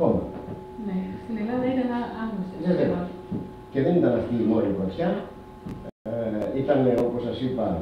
κόμμα. Ναι, στην Ελλάδα ήταν άγνωστο. Και δεν ήταν αυτή η μόνη πρωτιά. Ήταν, όπως σας είπα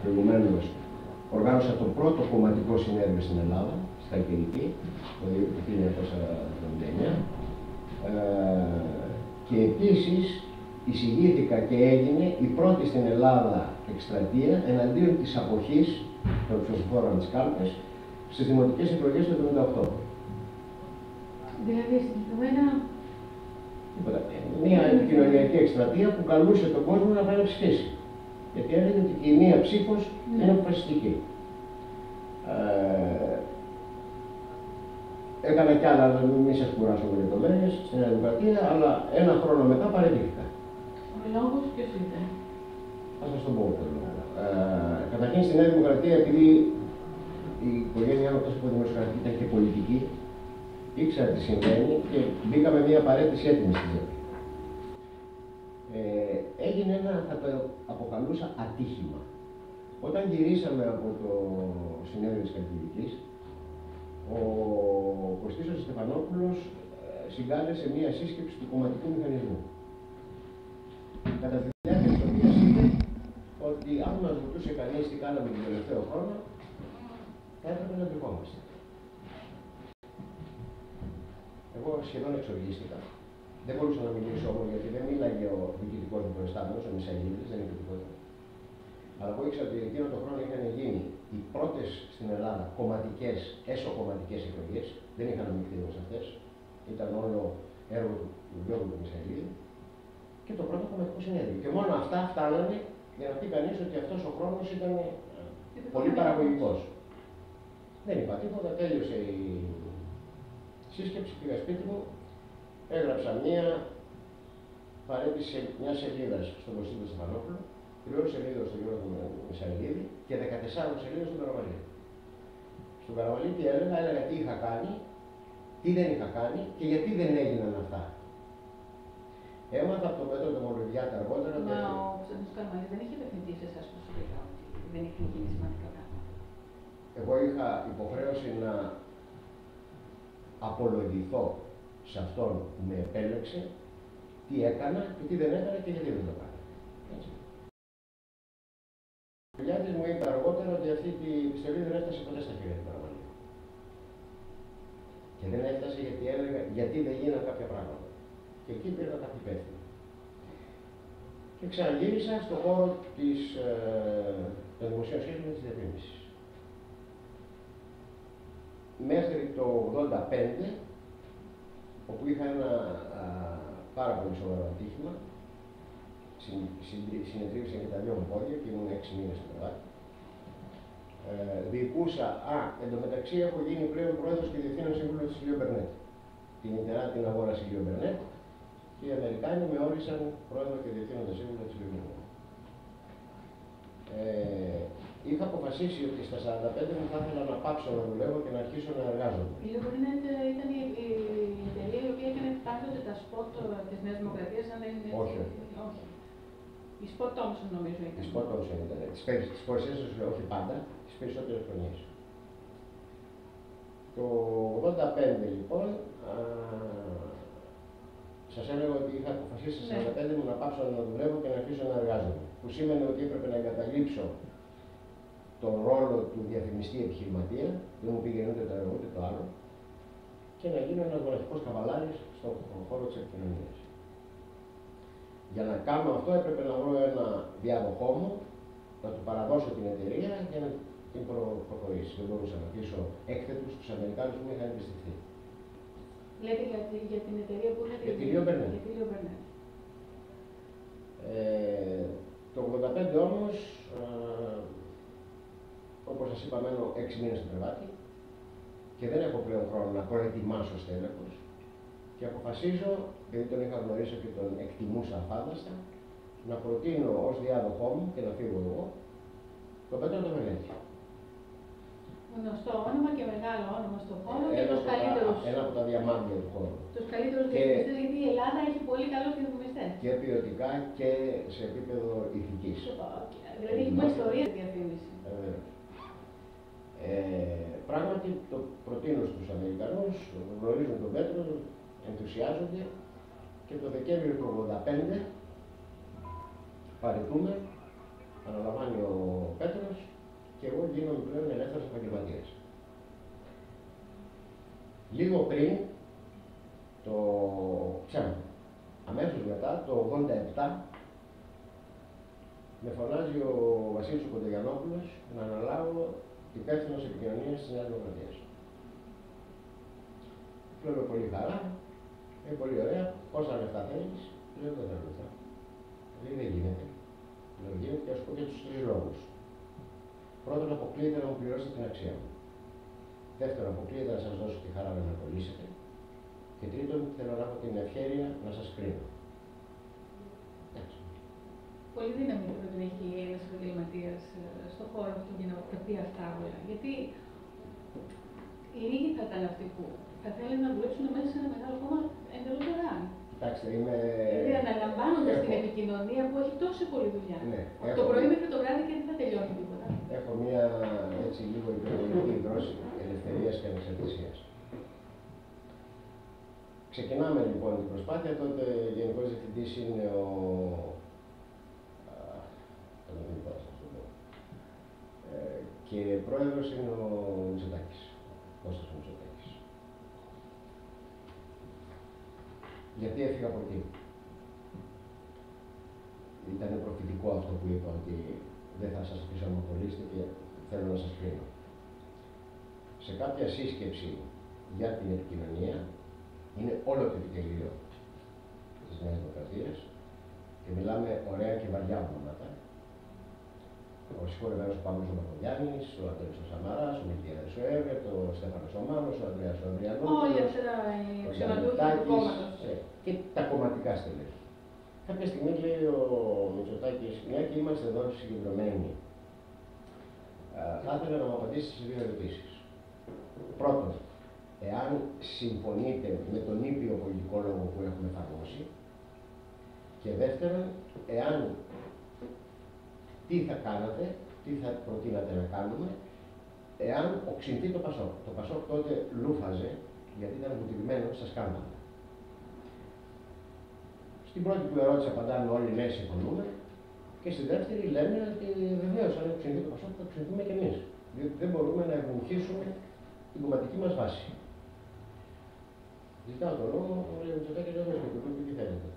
προηγουμένως, οργάνωσα το πρώτο κομματικό συνέδριο στην Ελλάδα, στη Χαλκιδική, το 1979. Και επίσης εισηγήθηκα και έγινε η πρώτη στην Ελλάδα εκστρατεία εναντίον της αποχής των ψηφοφόρων της κάλπες στις δημοτικές εκλογές του 1978. Δηλαδή, συγκεκριμένα. Μια επικοινωνιακή εκστρατεία που καλούσε τον κόσμο να πάει να ψηφίσει. Γιατί έλεγε ότι η μία ψήφος είναι αποφασιστική. Έκανα κι άλλα, μην σας κουράσω με λεπτομέρειες, στην Δημοκρατία, αλλά ένα χρόνο μετά παραιτήθηκα. Ο λόγος ποιος ήταν? Ας σας το πω το λόγο. Καταρχήν στη Νέα Δημοκρατία, επειδή η οικογένειά μου από δημοσιογραφική ήταν και πολιτική, ήξερα τι συμβαίνει και μπήκα με μια παρέτηση έτοιμη στη ζωή. Έγινε ένα, θα το αποκαλούσα, ατύχημα. Όταν γυρίσαμε από το συνέδριο της Χαλκιδικής, ο Κωστής ο Στεφανόπουλος συγκάλεσε μία σύσκεψη του κομματικού μηχανισμού. Κατά τη διάρκεια της οποίας είπε ότι αν μας ρωτούσε κανείς τι κάναμε τον τελευταίο χρόνο, θα έπρεπε να ντρεπόμαστε. Εγώ σχεδόν εξοργίστηκα. Δεν μπορούσα να μιλήσω όμως γιατί δεν μίλαγε ο διοικητικός μου προϊστάμενος, ο Μισαηλίδης, δεν είναι τίποτα. Αλλά εγώ ήξερα ότι εκείνο τον χρόνο είχαν γίνει οι πρώτες στην Ελλάδα κομματικές, έσω-κομματικές εκλογές. Δεν είχαν αμειχθεί όμως αυτές. Ήταν όλο έργο του Γιώργου του Μισαηλίδη. Και το πρώτο κομματικό συνέδριο. Και μόνο αυτά φτάνανε για να πει κανείς ότι αυτός ο χρόνος ήταν πολύ παραγωγικός. Δεν είπα τίποτα, τέλειωσε η σύσκεψη, πήγα σπίτι μου, έγραψα μία παρέτηση μια σελίδα στον Κωστή του Στεφανόπουλο, τριών σελίδων στον Γιώργο Μισαηλίδη και 14 σελίδων στον Καραβαλή. Στον Καραβαλή τι έλεγα τι είχα κάνει, τι δεν είχα κάνει και γιατί δεν έγιναν αυτά. Έμαθα από τον Πέτρο τον Μολυβιάτα αργότερα. Μα ο Κωνσταντίνος Καραμαλής δεν είχε απευθυνθεί σε εσάς προσωπικά, ότι δεν είχε γίνει σημαντικά πράγματα. Εγώ είχα υποχρέωση να απολογηθώ σε αυτόν που με επέλεξε, τι έκανα και τι δεν έκανα και γιατί δεν το έκανα. Ο Γιάννης μου είπε αργότερα ότι αυτή τη επιστολή δεν έφτασε ποτέ στα χέρια του Καραμαλή. Και δεν έφτασε γιατί έλεγα γιατί δεν γίνανε κάποια πράγματα. Και εκεί πήρα κάποιοι υπεύθυνοι. Και ξαναγύρισα στον χώρο των δημοσίων σχέσεων και της διαφήμισης. Μέχρι το 1985, όπου είχα ένα πάρα πολύ σοβαρό ατύχημα, συνεδρίασαν και τα δυο μου πόδια και ήμουν 6 μήνες στο κρεβάτι. Διοικούσα, εν τω μεταξύ έχω γίνει πλέον πρόεδρος και διευθύνων σύμβουλος της Λίο Μπερνέτ. Την Ιντερά την αγόρασε η Λίο Μπερνέτ και οι Αμερικάνοι με όρισαν πρόεδρο και διευθύνοντα σύμβουλο της Λίο Μπερνέτ. Είχα αποφασίσει ότι στα 45 μου θα ήθελα να πάψω να δουλεύω και να αρχίσω να εργάζομαι. Η Λίο Μπερνέτ ήταν η εταιρεία η οποία έκανε πάντοτε τα σποτ της Νέας Δημοκρατίας, αν δεν είναι όχι. Η Spot Thompson νομίζω ήταν. Η Spot Thompson ήταν. Τις περισσότερες, όχι πάντα, τις περισσότερες χρονιές. Το 85 λοιπόν, σας έλεγα ότι είχα αποφασίσει στα 45 μου να πάψω να δουλεύω και να αρχίσω να εργάζομαι. Που σήμαινε ότι έπρεπε να εγκαταλείψω τον ρόλο του διαφημιστή επιχειρηματία, δεν μου πήγαινε ούτε το ένα ούτε το άλλο, και να γίνω ένας μοναχικός καβαλάρης στον χώρο της επικοινωνίας. Για να κάνω αυτό έπρεπε να βρω ένα διάδοχό μου, να του παραδώσω την εταιρεία για να την προχωρήσει. Δεν μπορούσα να αφήσω έκθετους τους Αμερικάνους που με είχαν εμπιστευτεί. Λέτε για την εταιρεία που λέτε. Για τη Λίο Μπερνέτ. Το 85 όμως, όπως σας είπα, μένω 6 μήνες στο κρεβάτι και δεν έχω πλέον χρόνο να προετοιμάσω στέλεχος και αποφασίζω, γιατί τον είχα γνωρίσει και τον εκτιμούσα αφάνταστα, να προτείνω ως διάδοχό μου και να φύγω εγώ τον Πέτρο τον Μελέτη. Γνωστό όνομα και μεγάλο όνομα στον χώρο και τους καλύτερους. Ένα από τα διαμάντια του χώρου. Τους καλύτερους διαφημιστές, γιατί η Ελλάδα έχει πολύ καλούς διαφημιστές. Και ποιοτικά και σε επίπεδο ηθικής. Δηλαδή έχουμε ιστορία στη διαφήμιση. Πράγματι το προτείνω στους Αμερικανούς, γνωρίζουν τον Πέτρο, ενθουσιάζονται και το Δεκέμβριο του 1985 παραιτούμε, αναλαμβάνει ο Πέτρος και εγώ γίνομαι πλέον ελεύθερος επαγγελματίας. Λίγο πριν, αμέσως μετά, το 1987, με φωνάζει ο Βασίλης ο Κοντογιαννόπουλος να αναλάβω υπεύθυνος επικοινωνίας της Νέας Δημοκρατίας. Λέω με πολύ χαρά, είναι πολύ ωραία, πόσα λεφτά θέλεις, λέω δεν θέλω λεφτά. Λέει δεν γίνεται. Λέω γίνεται και ας πω και τους τρεις λόγους. Πρώτον, αποκλείεται να μου πληρώσετε την αξία μου. Δεύτερον, αποκλείεται να σας δώσω τη χαρά να με απολύσετε. Και τρίτον, θέλω να έχω την ευχέρεια να σας κρίνω. Πολύ δύναμη πρέπει να έχει ένας επαγγελματίας στον χώρο αυτό για να τα πει αυτά όλα. Γιατί λίγοι θα ήταν αυτοί που θα θέλουν να δουλέψουν μέσα σε ένα μεγάλο κόμμα εντελώς δωρεάν. Κοιτάξτε, είμαι. Δηλαδή, αναλαμβάνοντας την επικοινωνία που έχει τόσο πολλή δουλειά. Ναι, το πρωί μέχρι το βράδυ και δεν θα τελειώνει τίποτα. Έχω μία έτσι λίγο υπερβολική δόση ελευθερίας και ανεξαρτησίας. Ξεκινάμε λοιπόν την προσπάθεια. Τότε γενικός διευθυντής είναι ο. Και πρόεδρος είναι ο Μητσοτάκης, Κώστας Μητσοτάκης. Γιατί έφυγα από εκεί. Ήταν προφητικό αυτό που είπα, ότι δεν θα σας αφήσω να με απολύσετε και θέλω να σας κρίνω. Σε κάποια σύσκεψη για την επικοινωνία, είναι όλο το επιτελείο της Νέας Δημοκρατίας και μιλάμε ωραία και βαριά ονόματα. Ο συγχωρεμένος ο Παύλος ο Παπαγιάννης, ο Αντώνης ο Σαμαράς, ο Μιλτιάδης ο Εύερτ, ο Στέφανος ο Μάνος, ο Ανδρέας ο Ανδριανόπουλος, όλοι αυτά οι αξιωματούχοι του κόμματος. Και τα κομματικά στελέχη. Κάποια στιγμή λέει ο Μητσοτάκης, μια και είμαστε εδώ συγκεντρωμένοι, θα ήθελα να μου απαντήσει σε δύο ερωτήσεις. Πρώτον, εάν συμφωνείτε με τον ήπιο πολιτικό λόγο που έχουμε εφαρμόσει, και δεύτερον, εάν τι θα κάνατε, τι θα προτείνατε να κάνουμε, εάν οξυνθεί το Πασόκ. Το Πασόκ τότε λούφαζε, γιατί ήταν βουτυγμένο στα σκάνδαλα. Στην πρώτη του ερώτηση απαντάμε όλοι ναι, συμφωνούμε, και στη δεύτερη λένε ότι βεβαίως αν οξυνθεί το Πασόκ θα οξυνθούμε και εμείς. Διότι δεν μπορούμε να ευνουχίσουμε την κομματική μας βάση. Ζητάω τον λόγο, μου λέει ο Μητσοτάκης, δεν με τι θέλετε.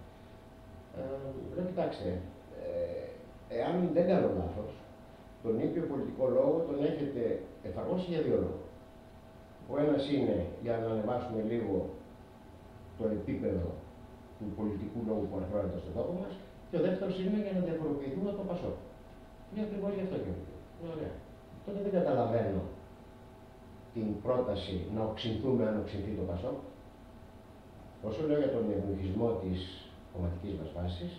Λέω, κοιτάξτε, εάν δεν κάνω λάθος, τον ήπιο πολιτικό λόγο τον έχετε εφαρμόσει για δύο λόγους. Ο ένας είναι για να ανεβάσουμε λίγο το επίπεδο του πολιτικού λόγου που αρθρώνεται στον τόπο μας, και ο δεύτερος είναι για να διαφοροποιηθούμε από το Πασόκ. Είναι ακριβώς γι' αυτό και αυτό. Ωραία. Τότε δεν καταλαβαίνω την πρόταση να οξυνθούμε αν οξυνθεί το Πασόκ. Όσο λέω για τον ευνουχισμό της κομματικής μας βάσης,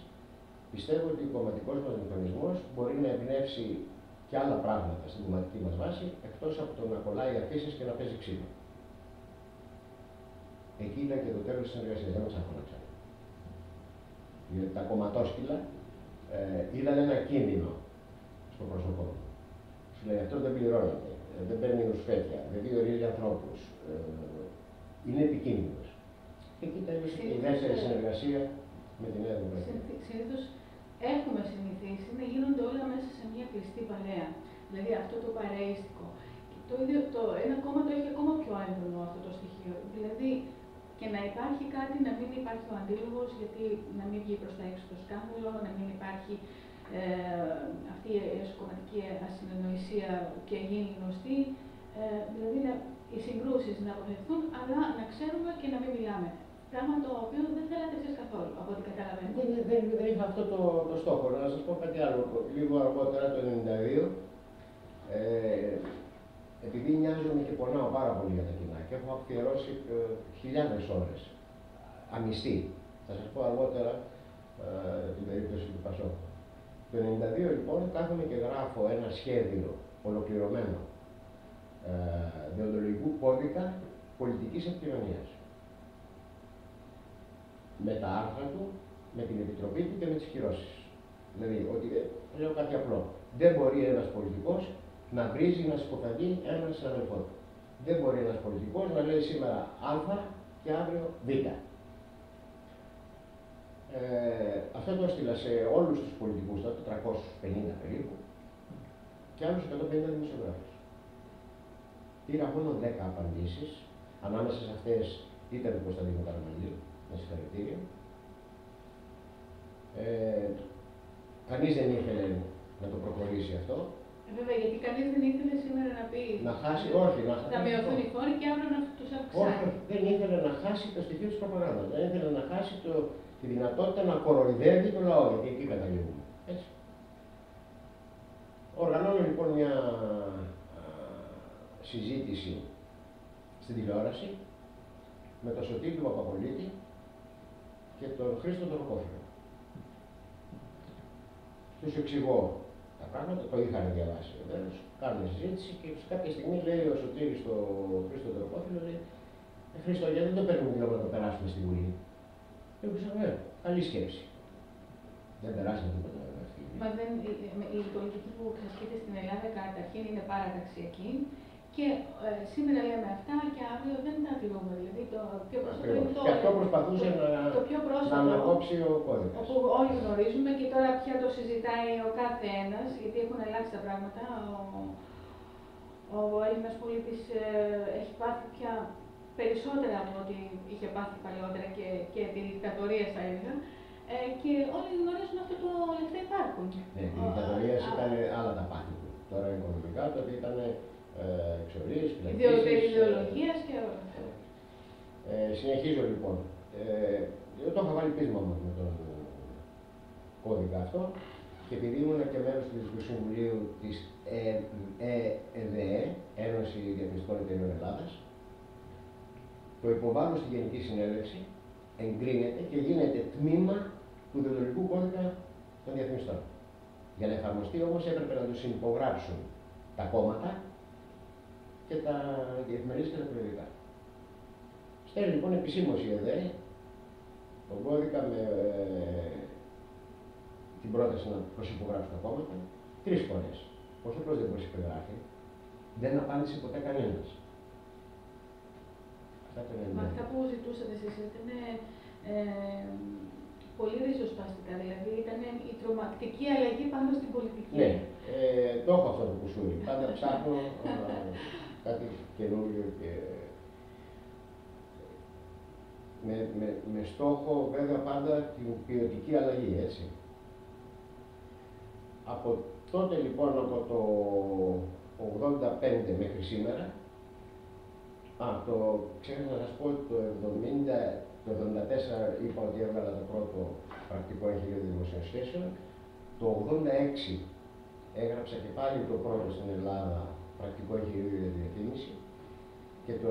πιστεύω ότι ο κομματικός μας μηχανισμός μπορεί να εμπνεύσει και άλλα πράγματα στην κομματική μας βάση, εκτός από το να κολλάει αφήσεις και να παίζει ξύλο. Εκεί ήταν και το τέλος της συνεργασίας, δεν μας άκουναξαν. Διότι τα κομματόσκυλα είδαν ένα κίνδυνο στο πρόσωπό μου. Σου λέει αυτό δεν πληρώνεται, δεν παίρνει ρουσφέτια, δεν διορίζει ανθρώπους, είναι επικίνδυνος. Και εκεί τέλειωσε η δεύτερη συνεργασία με τη Νέα Δημοκρατία. Συνήθως έχουμε συνηθίσει να γίνονται όλα μέσα σε μια κλειστή παρέα. Δηλαδή αυτό το παρεΐστικο. Ένα κόμμα το έχει ακόμα πιο έντονο αυτό το στοιχείο. Δηλαδή και να υπάρχει κάτι, να μην υπάρχει ο αντίλογος, γιατί να μην βγει προς τα έξω το σκάνδαλο, να μην υπάρχει αυτή η εσωκομματική ασυνεννοησία και γίνει γνωστή. Δηλαδή οι συγκρούσεις να αποφευθούν, αλλά να ξέρουμε και να μην μιλάμε. Πράγμα το οποίο δεν θέλατε εσείς καθόλου, από ό,τι καταλαβαίνω. Δεν είχα αυτό το στόχο. Να σας πω κάτι άλλο. Λίγο αργότερα, το 1992, επειδή νοιάζομαι και πονάω πάρα πολύ για τα κοινά και έχω αφιερώσει χιλιάδες ώρες αμυστή. Θα σας πω αργότερα την περίπτωση του Πασόκ. Το 1992 λοιπόν κάθομαι και γράφω ένα σχέδιο ολοκληρωμένο δεοντολογικού κώδικα πολιτικής επικοινωνίας. Με τα άρθρα του, με την επιτροπή του και με τις κυρώσεις. Δηλαδή, ότι λέω κάτι απλό. Δεν μπορεί ένας πολιτικός να βρίζει, να συκοφαντεί έναν συναδελφό του. Δεν μπορεί ένας πολιτικός να λέει σήμερα Α και αύριο Β. Αυτό το έστειλα σε όλους τους πολιτικούς, τότε 450 περίπου, και άλλους 150 δημοσιογράφους. Πήρα μόνο 10 απαντήσεις, ανάμεσα σε αυτές ήταν ο Κωνσταντίνο Καραμανλή, με συγχαρητήρια. Κανείς δεν ήθελε να το προχωρήσει αυτό. Βέβαια, γιατί κανείς δεν ήθελε σήμερα να πει να χάσει, όχι, θα μειωθούν οι φόροι και αύριο να τους αυξάνει. Όχι, δεν ήθελε να χάσει το στοιχείο της προπαγάνδας. Δεν ήθελε να χάσει τη δυνατότητα να κοροϊδεύει το λαό, γιατί εκεί καταλήγουμε. Έτσι. Οργανώνω λοιπόν μια συζήτηση στην τηλεόραση με τον Σωτήρη του Παπαπολίτη και τον Χρήστο τον Ροκόφυλλο. Τους εξηγώ τα πράγματα, το είχαν διαβάσει βεβαίως, κάνουμε συζήτηση και κάποια στιγμή λέει ο Σωτήρης στο Χρήστο τον Ροκόφυλλο, λέει Χρήστο, γιατί δεν το παίρνουμε τηλέφωνο να το περάσουμε στη Βουλή. Καλή σκέψη. Δεν περάσει τίποτα. Μα η πολιτική που εξασκείται στην Ελλάδα καταρχήν είναι παραταξιακή και σήμερα λέμε αυτά και αύριο δεν τα τηρούμε. Δηλαδή το πιο πρόσφατο είναι και αυτό προσπαθούσε να ανακόψει ο κώδικας. Όπου όλοι γνωρίζουμε και τώρα πια το συζητάει ο κάθε ένας, γιατί έχουν αλλάξει τα πράγματα. Ο Έλληνας πολίτης έχει πάθει πια περισσότερα από ό,τι είχε πάθει παλαιότερα και επί δικτατορίας θα έλεγα. Και όλοι γνωρίζουν αυτό το λεφτά υπάρχουν. Ναι, η δικτατορία ήταν άλλα τα πάθη του. Τώρα οικονομικά τότε ήταν εξορίες, φυλακίσεις. Ιδεολογίας και όλα αυτά. Συνεχίζω λοιπόν. Το είχα βάλει πείσμα μου με τον κώδικα αυτό και επειδή ήμουν και μέλος του Συμβουλίου της ΕΔΕ, Ένωση Διαφημιστικών Εταιρείων Ελλάδας, το υποβάλλω στη Γενική Συνέλευση, εγκρίνεται και γίνεται τμήμα του Δεοντολογικού Κώδικα των Διαφημιστών. Για να εφαρμοστεί όμως έπρεπε να το συνυπογράψουν τα κόμματα και οι εφημερίδες και τα περιοδικά. Στέλνει λοιπόν επισήμως η ΕΔΕ τον κώδικα με την πρόταση να προσυπογράψουν τα κόμματα 3 φορές. Όχι απλώς δεν προσυπογράφει, δεν απάντησε ποτέ κανένας. Μα αυτά που ζητούσατε εσείς ήταν πολύ ριζοσπαστικά, δηλαδή ήταν η τρομακτική αλλαγή πάνω στην πολιτική. Ναι, το έχω αυτό το κουσούρι. Πάντα ψάχνω κάτι καινούριο και με στόχο βέβαια πάντα την ποιοτική αλλαγή, έτσι. Από τότε λοιπόν, από το 85 μέχρι σήμερα, ξέχασα να σας πω ότι το 74 είπα ότι έβγαλα το πρώτο πρακτικό εγχειρίδιο δημοσίων σχέσεων. Το 86 έγραψα και πάλι το πρώτο στην Ελλάδα πρακτικό εγχειρίδιο για τη διαφήμιση και το